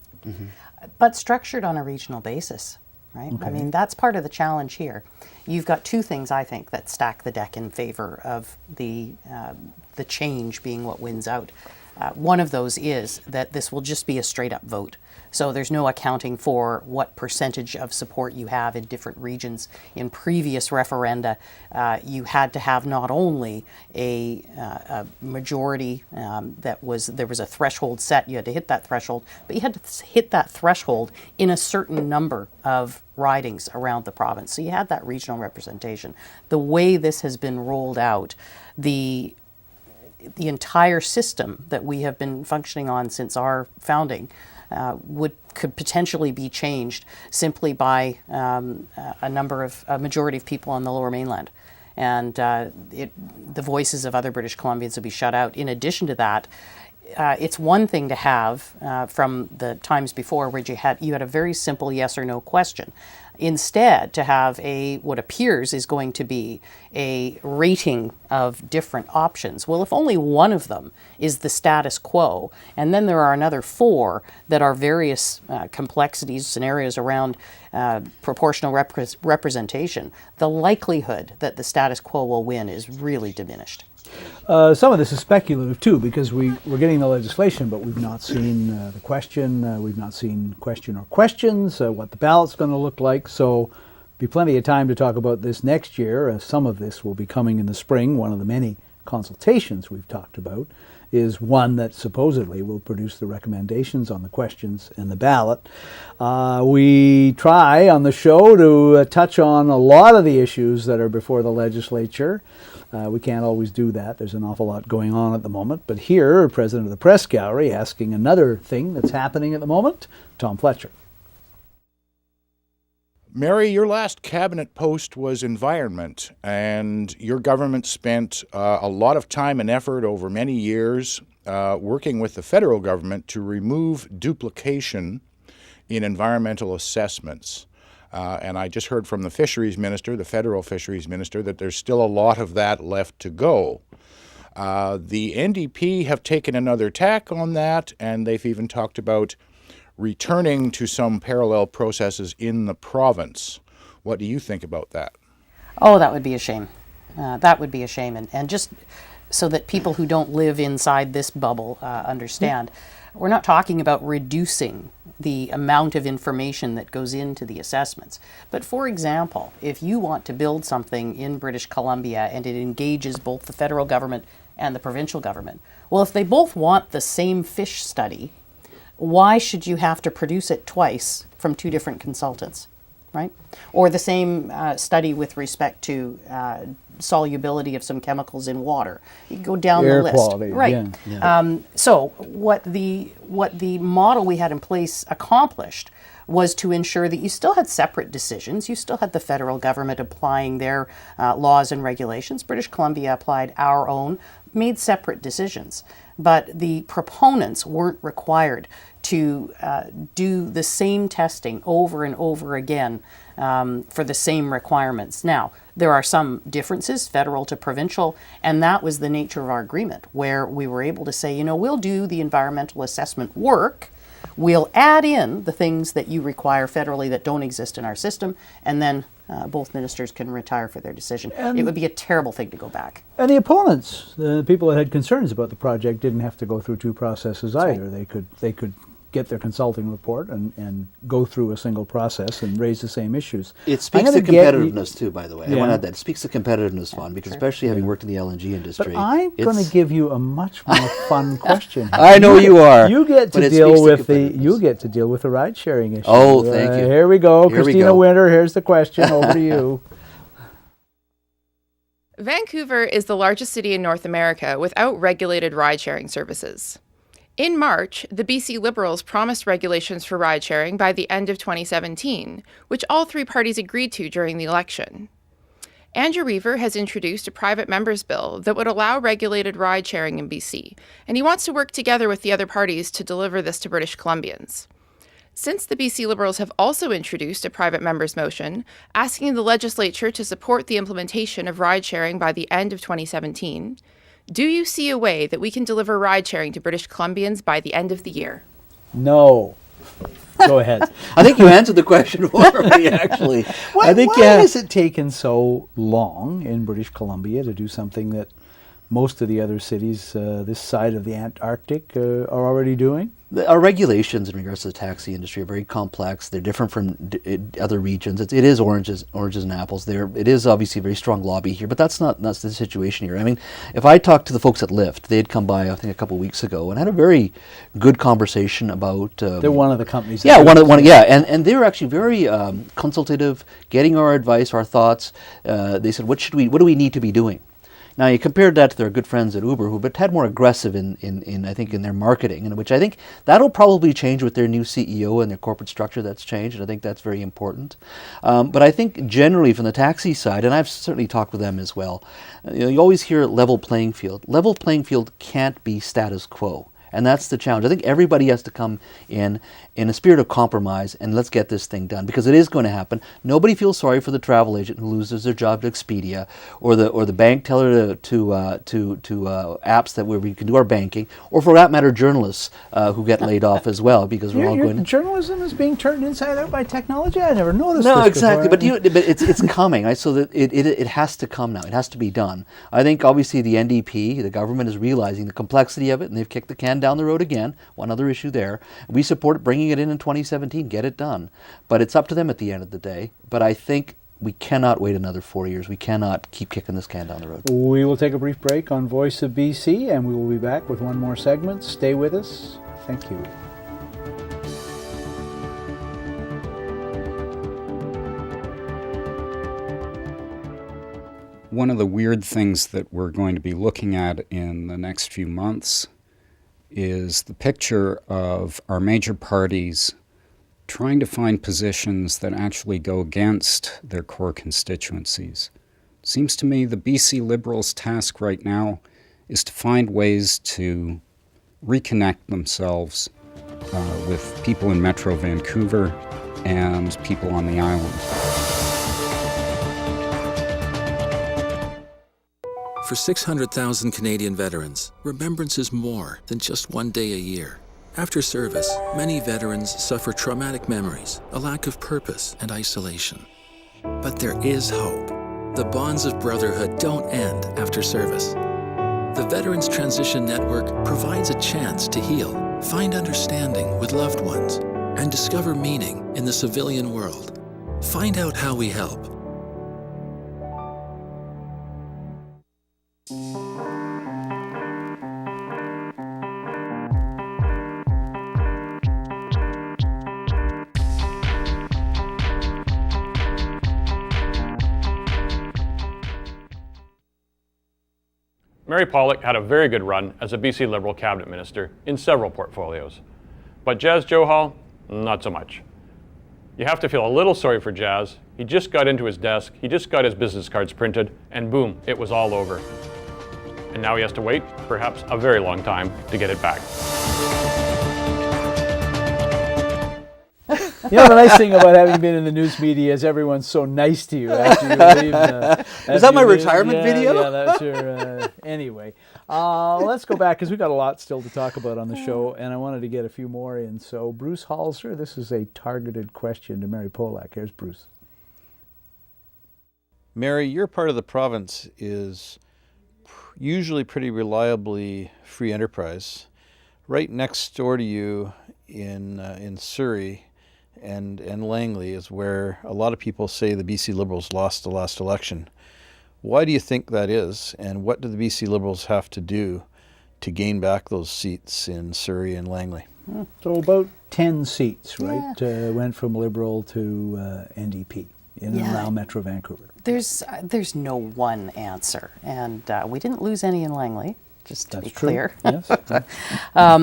But structured on a regional basis, right? Okay. I mean, that's part of the challenge here. You've got two things, I think, that stack the deck in favor of the change being what wins out. One of those is that this will just be a straight-up vote. So there's no accounting for what percentage of support you have in different regions. In previous referenda, you had to have not only a majority there was a threshold set, you had to hit that threshold, but you had to hit that threshold in a certain number of ridings around the province. So you had that regional representation. The way this has been rolled out, the entire system that we have been functioning on since our founding could potentially be changed simply by a majority of people on the Lower Mainland. and the voices of other British Columbians would be shut out. In addition to that, it's one thing to have, from the times before, where you had a very simple yes or no question. Instead, to have what appears is going to be a rating of different options. Well, if only one of them is the status quo, and then there are another 4 that are various complexities, scenarios around proportional representation, the likelihood that the status quo will win is really diminished. Some of this is speculative too, because we're getting the legislation, but we've not seen the question. We've not seen question or questions, what the ballot's going to look like. So be plenty of time to talk about this next year. Some of this will be coming in the spring. One of the many consultations we've talked about is one that supposedly will produce the recommendations on the questions and the ballot. We try on the show to touch on a lot of the issues that are before the legislature. We can't always do that. There's an awful lot going on at the moment. But here, President of the Press Gallery asking another thing that's happening at the moment, Tom Fletcher. Mary, your last cabinet post was environment, and your government spent a lot of time and effort over many years working with the federal government to remove duplication in environmental assessments. And I just heard from the fisheries minister, the federal fisheries minister, that there's still a lot of that left to go. The NDP have taken another tack on that, and they've even talked about returning to some parallel processes in the province. What do you think about that? Oh, that would be a shame. That would be a shame. And just so that people who don't live inside this bubble understand, we're not talking about reducing the amount of information that goes into the assessments. But for example, if you want to build something in British Columbia and it engages both the federal government and the provincial government, well, if they both want the same fish study, why should you have to produce it twice from 2 different consultants, right? Or the same study with respect to solubility of some chemicals in water. You go down Air the list, quality, right? yeah. So what the model we had in place accomplished was to ensure that you still had separate decisions. You still had the federal government applying their laws and regulations. British Columbia applied our own, made separate decisions. But the proponents weren't required to do the same testing over and over again for the same requirements. Now, there are some differences, federal to provincial, and that was the nature of our agreement, where we were able to say, we'll do the environmental assessment work, we'll add in the things that you require federally that don't exist in our system, and then both ministers can retire for their decision. It would be a terrible thing to go back. And the opponents, the people that had concerns about the project, didn't have to go through 2 processes either. Right. They could get their consulting report and go through a single process and raise the same issues. It speaks to competitiveness too, by the way. I want to add that. It speaks to competitiveness, Vaughn, because especially having worked in the LNG industry. But I'm going to give you a much more fun question. I know you are. You get to deal with the ride sharing issue. Oh, thank you. Here we go. Christina Winter, here's the question. Over to you. Vancouver is the largest city in North America without regulated ride-sharing services. In March, the BC Liberals promised regulations for ride-sharing by the end of 2017, which all 3 parties agreed to during the election. Andrew Reaver has introduced a private member's bill that would allow regulated ride-sharing in BC, and he wants to work together with the other parties to deliver this to British Columbians. Since the BC Liberals have also introduced a private member's motion asking the legislature to support the implementation of ride-sharing by the end of 2017, do you see a way that we can deliver ride-sharing to British Columbians by the end of the year? No. Go ahead. I think you answered the question for me, actually. Why has it taken so long in British Columbia to do something that most of the other cities this side of the Antarctic are already doing? Our regulations in regards to the taxi industry are very complex. They're different from other regions. It is oranges and apples. It is obviously a very strong lobby here, but that's the situation here. I mean, if I talked to the folks at Lyft, they'd come by, I think, a couple of weeks ago and had a very good conversation about. They're one of the companies. Yeah, and they were actually very consultative, getting our advice, our thoughts. They said, what do we need to be doing? Now you compared that to their good friends at Uber, who but had more aggressive in I think in their marketing, and which I think that'll probably change with their new CEO and their corporate structure. That's changed, and I think that's very important. But I think generally from the taxi side, and I've certainly talked with them as well, you always hear level playing field. Level playing field can't be status quo. And that's the challenge. I think everybody has to come in a spirit of compromise, and let's get this thing done, because it is going to happen. Nobody feels sorry for the travel agent who loses their job to Expedia, or the bank teller to apps that where we can do our banking, or for that matter, journalists who get laid off as well, because we're all going. Journalism is being turned inside out by technology. I never noticed. No, this exactly. before. But it's coming. So that it has to come now. It has to be done. I think obviously the NDP, the government, is realizing the complexity of it, and they've kicked the can down the road again. One other issue there. We support bringing it in 2017. Get it done. But it's up to them at the end of the day. But I think we cannot wait another 4 years. We cannot keep kicking this can down the road. We will take a brief break on Voice of BC, and we will be back with one more segment. Stay with us. Thank you. One of the weird things that we're going to be looking at in the next few months is the picture of our major parties trying to find positions that actually go against their core constituencies. Seems to me the BC Liberals' task right now is to find ways to reconnect themselves with people in Metro Vancouver and people on the island. For 600,000 Canadian veterans, remembrance is more than just one day a year. After service, many veterans suffer traumatic memories, a lack of purpose, and isolation. But there is hope. The bonds of brotherhood don't end after service. The Veterans Transition Network provides a chance to heal, find understanding with loved ones, and discover meaning in the civilian world. Find out how we help. Mary Polak had a very good run as a BC Liberal cabinet minister in several portfolios. But Jas Johal, not so much. You have to feel a little sorry for Jas. He just got into his desk, he just got his business cards printed, and boom, it was all over. And now he has to wait, perhaps a very long time, to get it back. You know, the nice thing about having been in the news media is everyone's so nice to you after you leave. Is that my retirement video? Yeah, that's your... anyway, let's go back, because we've got a lot still to talk about on the show, and I wanted to get a few more in. So, Bruce Halser, this is a targeted question to Mary Polak. Here's Bruce. Mary, your part of the province is usually pretty reliably free enterprise. Right next door to you in Surrey and Langley is where a lot of people say the BC Liberals lost the last election. Why do you think that is, and what do the BC Liberals have to do to gain back those seats in Surrey and Langley? So about 10 seats, right? Yeah. Went from Liberal to NDP in and around Metro Vancouver. There's no one answer, and we didn't lose any in Langley. Just to be clear. Yes.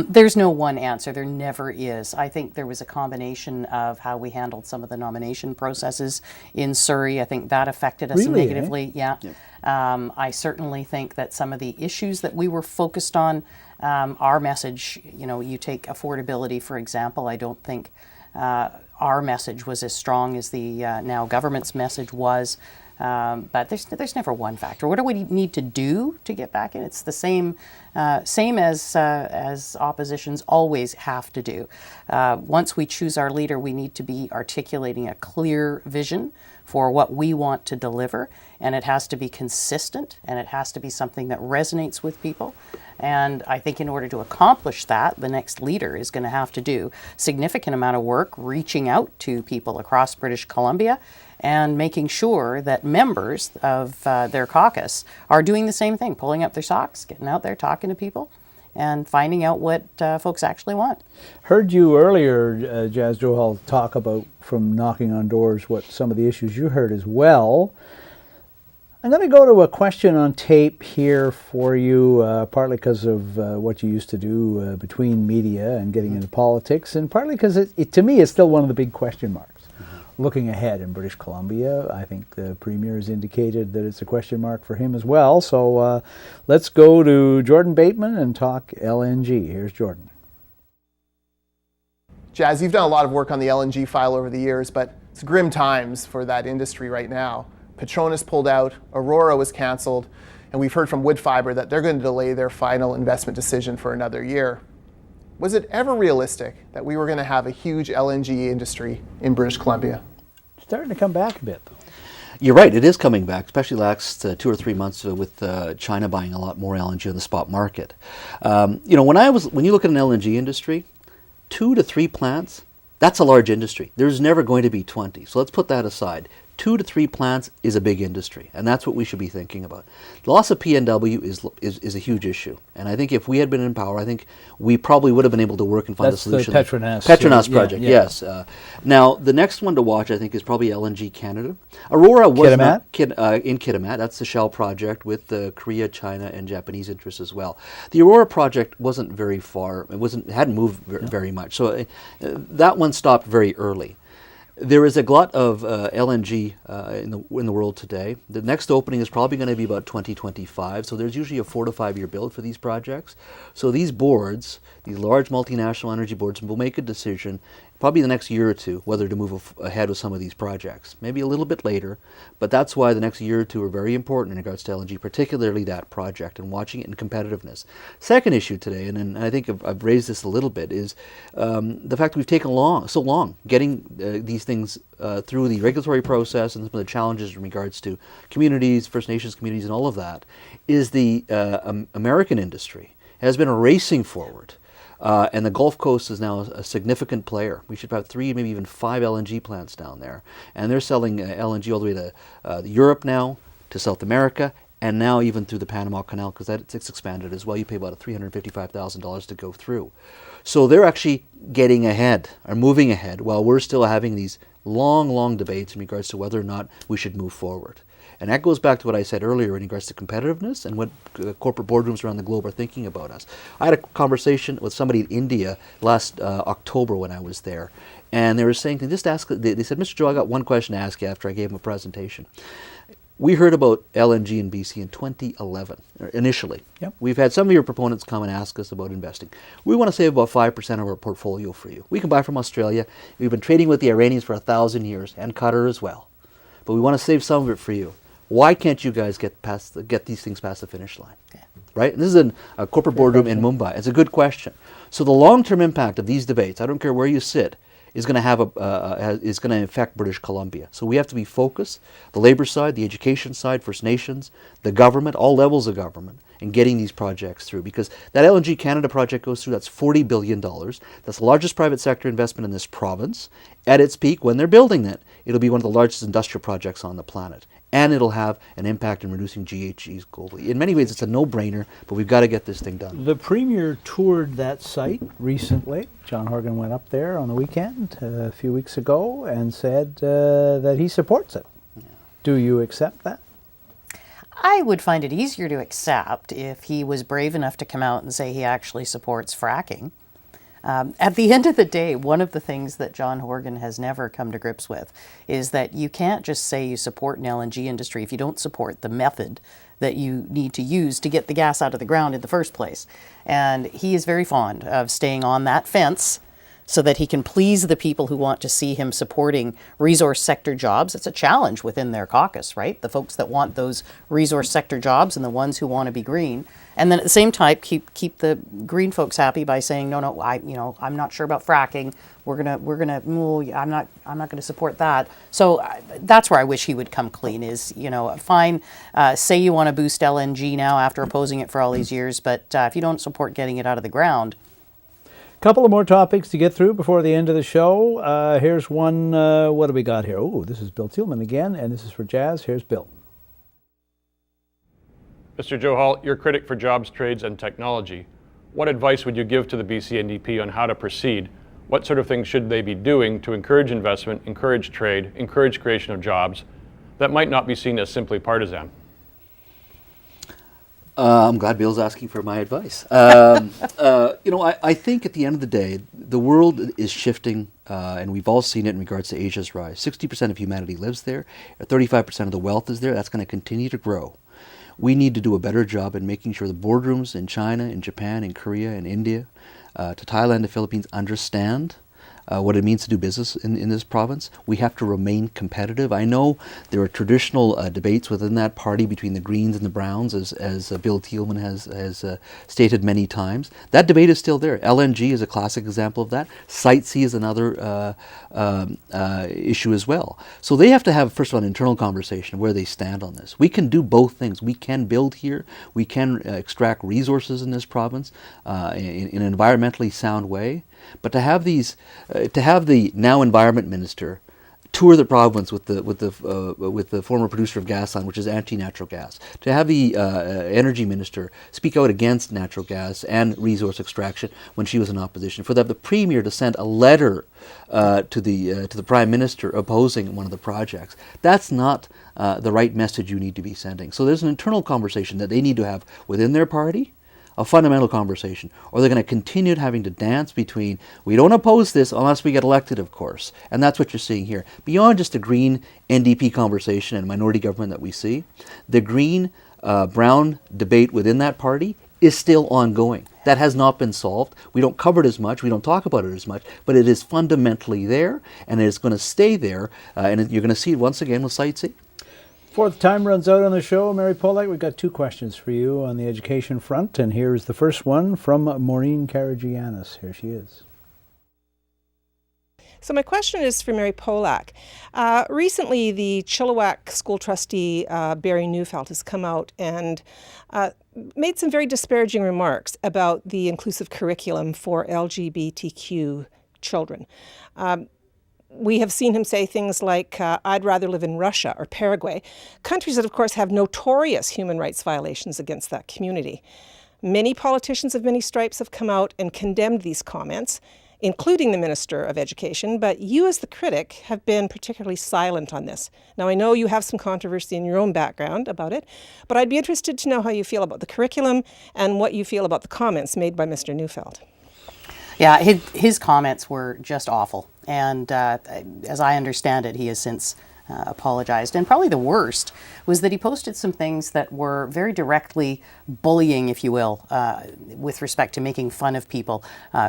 There's no one answer. There never is. I think there was a combination of how we handled some of the nomination processes in Surrey. I think that affected us negatively. Yeah. I certainly think that some of the issues that we were focused on, our message, you take affordability, for example. I don't think our message was as strong as the now government's message was. But there's never one factor. What do we need to do to get back in? It's the same as oppositions always have to do. Once we choose our leader, we need to be articulating a clear vision for what we want to deliver, and it has to be consistent, and it has to be something that resonates with people. And I think in order to accomplish that, the next leader is going to have to do a significant amount of work reaching out to people across British Columbia and making sure that members of their caucus are doing the same thing, pulling up their socks, getting out there, talking to people, and finding out what folks actually want. Heard you earlier, Jas Johal, talk about from knocking on doors what some of the issues you heard as well. I'm going to go to a question on tape here for you, partly because of what you used to do between media and getting into politics, and partly because to me, it's still one of the big question marks. Looking ahead in British Columbia, I think the Premier has indicated that it's a question mark for him as well. So let's go to Jordan Bateman and talk LNG. Here's Jordan. Jas, you've done a lot of work on the LNG file over the years, but it's grim times for that industry right now. Petronas pulled out, Aurora was canceled, and we've heard from Woodfibre that they're going to delay their final investment decision for another year. Was it ever realistic that we were going to have a huge LNG industry in British Columbia? Starting to come back a bit, though. You're right, it is coming back, especially last 2 or 3 months with China buying a lot more LNG on the spot market. When you look at an LNG industry, 2 to 3 plants, that's a large industry. There's never going to be 20. So let's put that aside. 2 to 3 plants is a big industry, and that's what we should be thinking about. The loss of PNW is a huge issue, and I think if we had been in power, I think we probably would have been able to work and find a solution. That's the Petronas. Petronas project, yes. Now, the next one to watch, I think, is probably LNG Canada. Aurora was not in Kitimat. That's the Shell project with Korea, China, and Japanese interests as well. The Aurora project wasn't very far. It hadn't moved very much, so that one stopped very early. There is a glut of LNG in the world today. The next opening is probably going to be about 2025, so there's usually a 4 to 5 year build for these projects. So these boards, these large multinational energy boards, will make a decision probably the next year or two whether to move ahead with some of these projects. Maybe a little bit later, but that's why the next year or two are very important in regards to LNG, particularly that project, and watching it in competitiveness. Second issue today, and I think I've raised this a little bit, is the fact that we've taken so long getting these things through the regulatory process and some of the challenges in regards to communities, First Nations communities, and all of that, is the American industry has been racing forward. And the Gulf Coast is now a significant player. We should have 3, maybe even 5 LNG plants down there. And they're selling LNG all the way to Europe now, to South America, and now even through the Panama Canal, because it's expanded as well. You pay about $355,000 to go through. So they're actually getting ahead, or moving ahead, while we're still having these long debates in regards to whether or not we should move forward. And that goes back to what I said earlier in regards to competitiveness and what corporate boardrooms around the globe are thinking about us. I had a conversation with somebody in India last October when I was there, and they were saying, they said, Mr. Joe, I got one question to ask you after I gave them a presentation. We heard about LNG in BC in 2011, initially. Yep. We've had some of your proponents come and ask us about investing. We want to save about 5% of our portfolio for you. We can buy from Australia. We've been trading with the Iranians for 1,000 years, and Qatar as well. But we want to save some of it for you. Why can't you guys get these things past the finish line? Yeah. Right? And this is a corporate boardroom in Mumbai. It's a good question. So the long-term impact of these debates, I don't care where you sit, is going to have is going to affect British Columbia. So we have to be focused, the labor side, the education side, First Nations, the government, all levels of government, in getting these projects through. Because that LNG Canada project goes through, that's $40 billion. That's the largest private sector investment in this province. At its peak, when they're building it, it'll be one of the largest industrial projects on the planet. And it'll have an impact in reducing GHGs globally. In many ways, it's a no-brainer, but we've got to get this thing done. The Premier toured that site recently. John Horgan went up there on the weekend a few weeks ago and said that he supports it. Yeah. Do you accept that? I would find it easier to accept if he was brave enough to come out and say he actually supports fracking. At the end of the day, one of the things that John Horgan has never come to grips with is that you can't just say you support an LNG industry if you don't support the method that you need to use to get the gas out of the ground in the first place. And he is very fond of staying on that fence so that he can please the people who want to see him supporting resource sector jobs. It's a challenge within their caucus, right? The folks that want those resource sector jobs and the ones who want to be green. And then at the same time, keep the green folks happy by saying, no, I'm not sure about fracking. I'm not gonna support that. So that's where I wish he would come clean. Is fine. Say you want to boost LNG now after opposing it for all these years, but if you don't support getting it out of the ground. Couple of more topics to get through before the end of the show. Here's one. What do we got here? Oh, this is Bill Thielman again, and this is for Jas. Here's Bill. Mr. Johal, you're critic for jobs, trades, and technology. What advice would you give to the BC NDP on how to proceed? What sort of things should they be doing to encourage investment, encourage trade, encourage creation of jobs that might not be seen as simply partisan? I'm glad Bill's asking for my advice. I think at the end of the day, the world is shifting, and we've all seen it in regards to Asia's rise. 60% of humanity lives there. 35% of the wealth is there. That's going to continue to grow. We need to do a better job in making sure the boardrooms in China, in Japan, in Korea, in India, to Thailand, the Philippines understand what it means to do business in this province. We have to remain competitive. I know there are traditional debates within that party between the Greens and the Browns, as Bill Thielman has stated many times. That debate is still there. LNG is a classic example of that. Site C is another issue as well. So they have to have, first of all, an internal conversation where they stand on this. We can do both things. We can build here. We can extract resources in this province in an environmentally sound way. But to have the now environment minister tour the province with the former producer of Gasline, which is anti-natural gas, to have the energy minister speak out against natural gas and resource extraction when she was in opposition, for the premier to send a letter to the prime minister opposing one of the projects, that's not the right message you need to be sending. So there's an internal conversation that they need to have within their party, a fundamental conversation, or they're going to continue having to dance between, we don't oppose this unless we get elected, of course. And that's what you're seeing here. Beyond just the Green NDP conversation and minority government that we see, the Green-Brown debate within that party is still ongoing. That has not been solved. We don't cover it as much, we don't talk about it as much, but it is fundamentally there, and it is going to stay there, and you're going to see it once again with Site C. Before the time runs out on the show, Mary Polak, we've got two questions for you on the education front, and here's the first one from Maureen Karagianis. Here she is. So my question is for Mary Polak. Recently, the Chilliwack school trustee, Barry Neufeld, has come out and made some very disparaging remarks about the inclusive curriculum for LGBTQ children. We have seen him say things like, I'd rather live in Russia or Paraguay, countries that, of course, have notorious human rights violations against that community. Many politicians of many stripes have come out and condemned these comments, including the Minister of Education, but you as the critic have been particularly silent on this. Now, I know you have some controversy in your own background about it, but I'd be interested to know how you feel about the curriculum and what you feel about the comments made by Mr. Neufeld. Yeah, his comments were just awful. And as I understand it, he has since apologized. And probably the worst was that he posted some things that were very directly bullying, if you will, with respect to making fun of people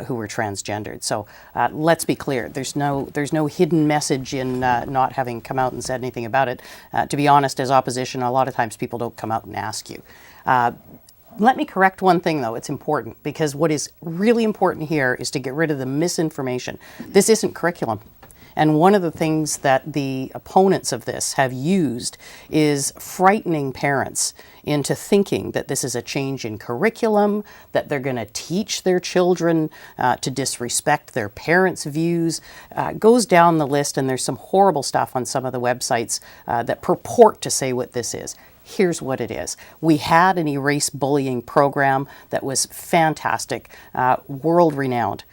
who were transgendered. So let's be clear, there's no hidden message in not having come out and said anything about it. To be honest, as opposition, a lot of times people don't come out and ask you. Let me correct one thing, though. It's important, because what is really important here is to get rid of the misinformation. This isn't curriculum. And one of the things that the opponents of this have used is frightening parents into thinking that this is a change in curriculum, that they're going to teach their children to disrespect their parents' views. Goes down the list, and there's some horrible stuff on some of the websites that purport to say what this is. Here's what it is. We had an erase bullying program that was fantastic, world-renowned.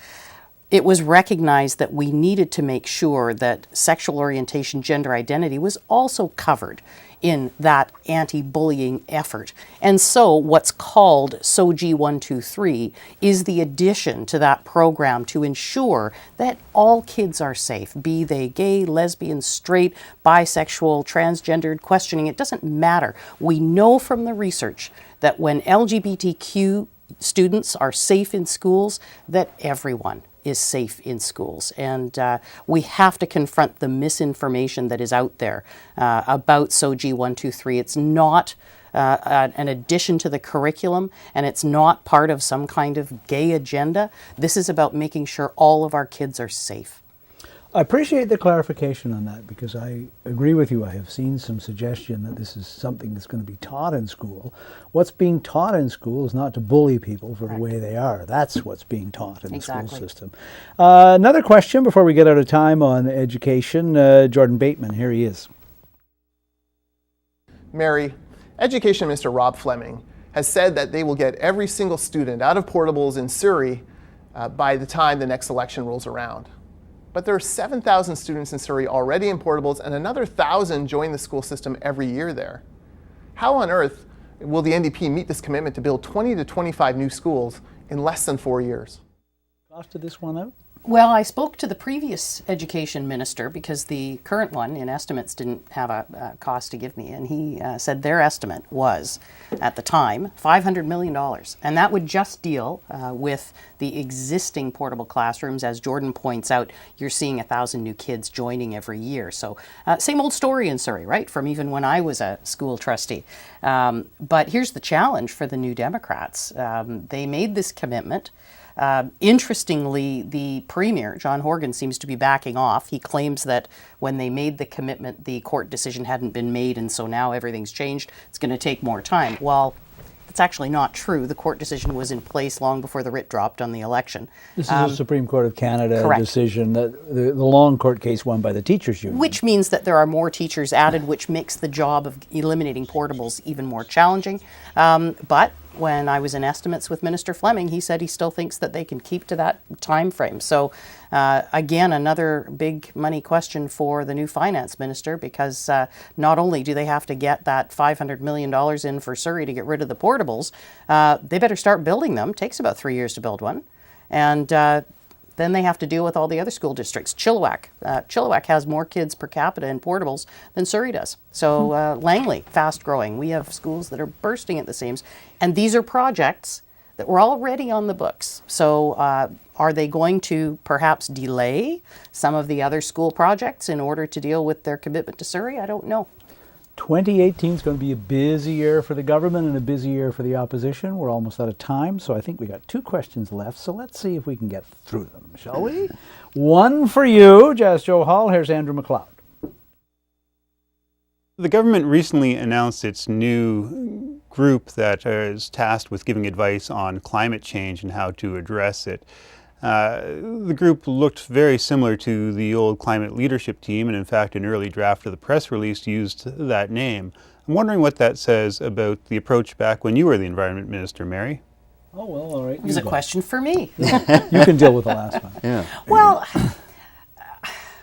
It was recognized that we needed to make sure that sexual orientation, gender identity was also covered in that anti-bullying effort. And so what's called SOGI 123 is the addition to that program to ensure that all kids are safe, be they gay, lesbian, straight, bisexual, transgendered, questioning, it doesn't matter. We know from the research that when LGBTQ students are safe in schools, that everyone is safe in schools. And we have to confront the misinformation that is out there about SOGI 123. It's not an addition to the curriculum, and it's not part of some kind of gay agenda. This is about making sure all of our kids are safe. I appreciate the clarification on that, because I agree with you. I have seen some suggestion that this is something that's going to be taught in school. What's being taught in school is not to bully people for the way they are. That's what's being taught in the school system. Another question before we get out of time on education. Jordan Bateman, here he is. Mary, Education Minister Rob Fleming has said that they will get every single student out of portables in Surrey by the time the next election rolls around. But there are 7,000 students in Surrey already in portables, and another 1,000 join the school system every year there. How on earth Will the NDP meet this commitment to build 20 to 25 new schools in less than 4 years? Costed this one out? Well, I spoke to the previous education minister because the current one in estimates didn't have a cost to give me, and he said their estimate was, at the time, $500 million. And that would just deal with the existing portable classrooms. As Jordan points out, you're seeing 1,000 new kids joining every year. So same old story in Surrey, right, from even when I was a school trustee. But here's the challenge for the New Democrats. They made this commitment. Interestingly, the Premier, John Horgan, seems to be backing off. He claims that when they made the commitment, the court decision hadn't been made, and so now everything's changed. It's going to take more time. Well, that's actually not true. The court decision was in place long before the writ dropped on the election. This is a Supreme Court of Canada correct. decision, that the long court case won by the teachers' union. Which means that there are more teachers added, which makes the job of eliminating portables even more challenging. But when I was in estimates with Minister Fleming, he said he still thinks that they can keep to that time frame. So again, another big money question for the new finance minister, because not only do they have to get that $500 million in for Surrey to get rid of the portables, they better start building them. It takes about 3 years to build one. And then they have to deal with all the other school districts. Chilliwack has more kids per capita in portables than Surrey does. So Langley, fast growing. We have schools that are bursting at the seams. And these are projects that were already on the books. So are they going to perhaps delay some of the other school projects in order to deal with their commitment to Surrey? I don't know. 2018 is going to be a busy year for the government and a busy year for the opposition. We're almost out of time, so I think we got 2 questions left. So let's see if we can get through them, shall we? One for you, Jas Johal. Here's Andrew McLeod. The government recently announced its new group that is tasked with giving advice on climate change and how to address it. The group looked very similar to the old climate leadership team, and in fact an early draft of the press release used that name. I'm wondering what that says about the approach back when you were the Environment Minister, Mary. Oh, well, all right. It was a question for me. You can deal with the last one. Yeah. Well,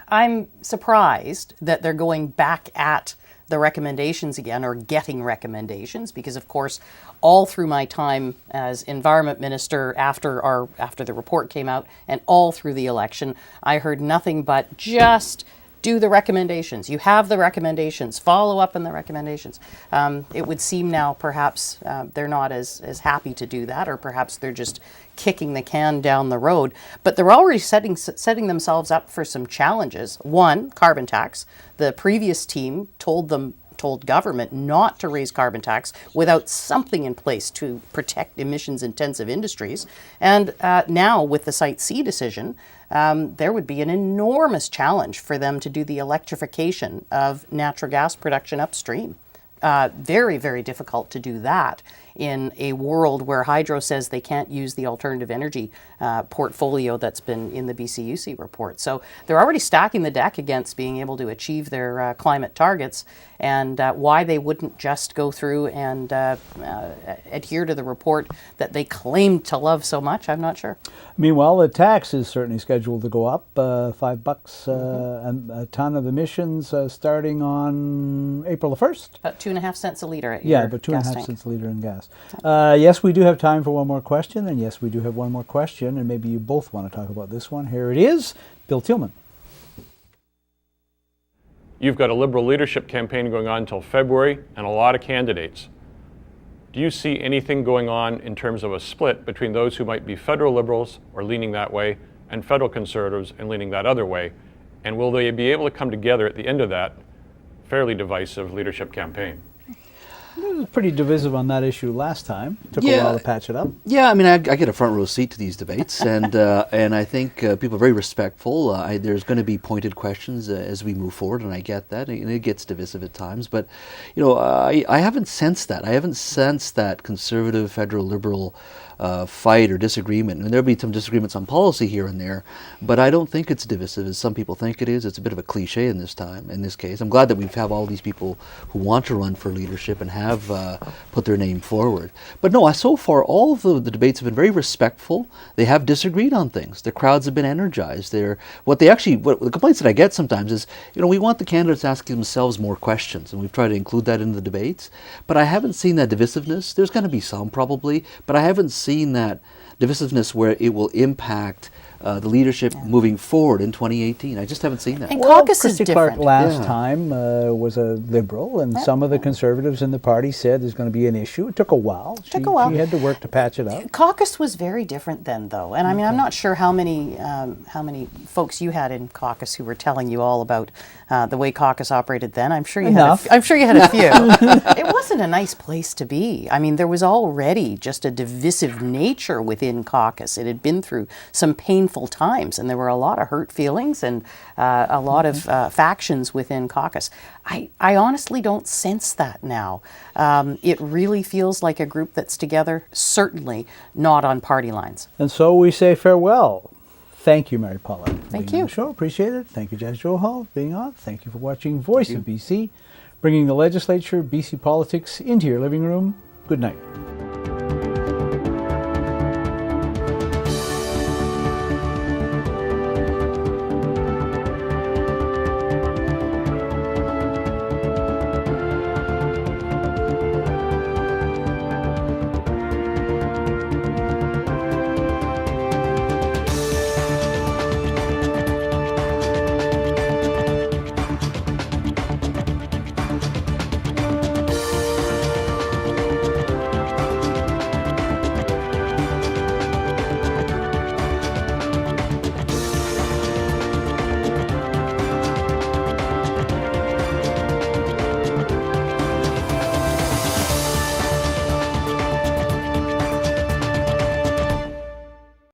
I'm surprised that they're going back at the recommendations again, or getting recommendations, because of course all through my time as Environment Minister after the report came out and all through the election, I heard nothing but just do the recommendations. You have the recommendations, follow up on the recommendations. It would seem now perhaps they're not as happy to do that, or perhaps they're just kicking the can down the road. But they're already setting themselves up for some challenges. One, carbon tax. The previous team told government not to raise carbon tax without something in place to protect emissions-intensive industries. And now with the Site C decision, there would be an enormous challenge for them to do the electrification of natural gas production upstream. Very, very difficult to do that in a world where Hydro says they can't use the alternative energy portfolio that's been in the BCUC report. So they're already stacking the deck against being able to achieve their climate targets, and why they wouldn't just go through and adhere to the report that they claimed to love so much, I'm not sure. Meanwhile, the tax is certainly scheduled to go up, $5 a ton of emissions starting on April the 1st. About 2.5 cents a litre at Yeah, your about gas 2.5 tank. cents a litre in gas. Yes, we do have time for one more question, and yes, we do have one more question, and maybe you both want to talk about this one. Here it is, Bill Tillman. You've got a Liberal leadership campaign going on until February and a lot of candidates. Do you see anything going on in terms of a split between those who might be federal Liberals or leaning that way and federal Conservatives and leaning that other way? And will they be able to come together at the end of that fairly divisive leadership campaign? It was pretty divisive on that issue last time. Took a while to patch it up. Yeah, I mean, I get a front row seat to these debates, and and I think people are very respectful. There's going to be pointed questions as we move forward, and I get that, and it gets divisive at times. But you know, I haven't sensed that. I haven't sensed that conservative, federal, liberal fight or disagreement. And there'll be some disagreements on policy here and there, but I don't think it's divisive as some people think it is. It's a bit of a cliche in this case. I'm glad that we have all these people who want to run for leadership and have have put their name forward. But no, so far all of the debates have been very respectful. They have disagreed on things. The crowds have been energized. What the complaints that I get sometimes is, we want the candidates asking themselves more questions, and we've tried to include that in the debates. But I haven't seen that divisiveness. There's going to be some probably, but I haven't seen that divisiveness where it will impact the leadership moving forward in 2018. I just haven't seen that. And caucus is Christy different. Clark last time was a Liberal, and some of the Conservatives in the party said there's going to be an issue. It took a while. She had to work to patch it up. Caucus was very different then, though, and I mean, I'm not sure how many folks you had in caucus who were telling you all about the way caucus operated then. I'm sure you had a few. It wasn't a nice place to be. I mean, there was already just a divisive nature within caucus. It had been through some painful times, and there were a lot of hurt feelings and a lot of factions within caucus. I honestly don't sense that now. It really feels like a group that's together, certainly not on party lines. And so we say farewell. Thank you, Mary Polak. Thank you. you. On the show. Appreciate it. Thank you, Jas Johal, being on. Thank you for watching Voice of BC, bringing the legislature, BC politics into your living room. Good night.